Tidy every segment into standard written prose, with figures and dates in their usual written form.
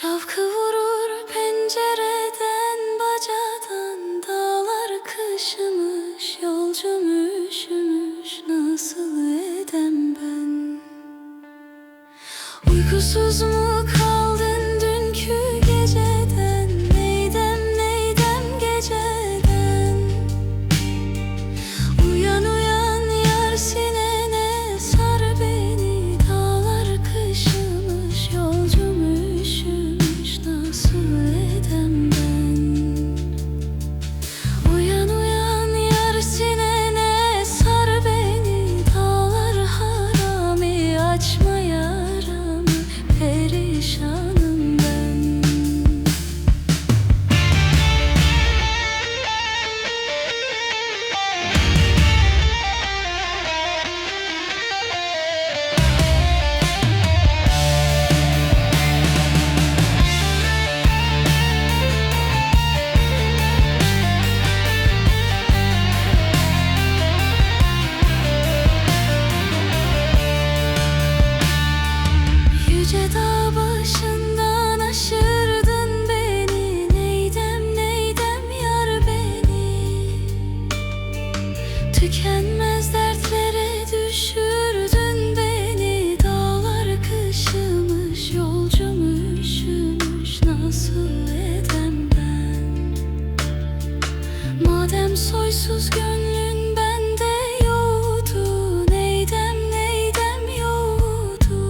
Şavkı vurur pencereden, bacadan. Dağlar kışımış, yolcum üşümüş. Nasıl edem ben? Uykusuz mu kaldın dünkü geceden? Neydem geceden? Uyan uyan yar, sinene sar beni. Dağlar kışımış, yolcum üşümüş. Nasıl edem ben? Uyan uyan yar, sinene sar beni. Dağlar harami, açma yaramı. Perişanım ben. Yüce dağ başından aşırdın beni. Neydem yar beni. Tükenmez dertlere düşürdün beni. Dağlar kışımış, yolcum üşümüş. Nasıl edem ben? Madem soysuz gönlün bende yoktu. Neydem yoktu.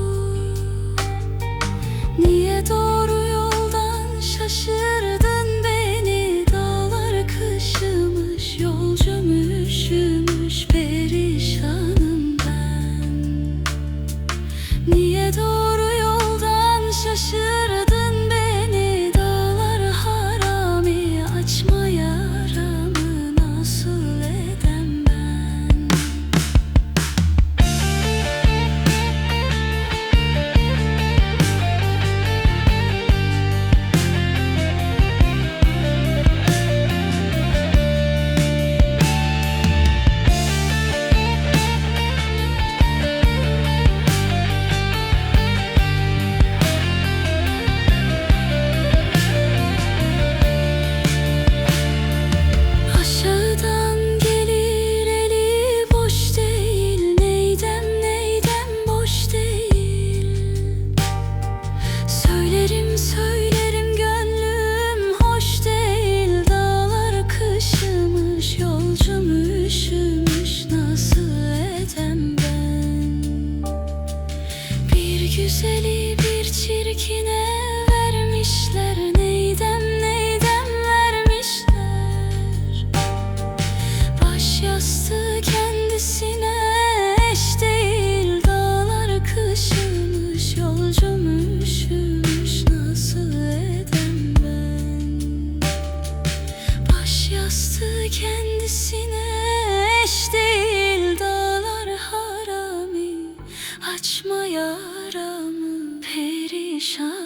Niye doğru yoldan şaşırdın beni? Dağlar kışımış, yolcum üşümüş. Perişanım ben. Niye doğru yoldan şaşırdın beni? Dağlar harami, açma yaramı. Nasıl edem ben? Aşağıdan gelir eli boş değil. Neydem boş değil. Söylerim gönlüm hoş değil. Dağlar kışımış, yolcum üşümüş. Nasıl edem ben? Bir güzeli bir çirkine vermişler. Neydem vermişler. Baş yastığı kendisine eş değil. Dağlar kışımış, yolcum üşümüş. Nasıl edem ben? Baş yastığı kendisine eş değil. Dağlar harami, açma yaramı. Perişan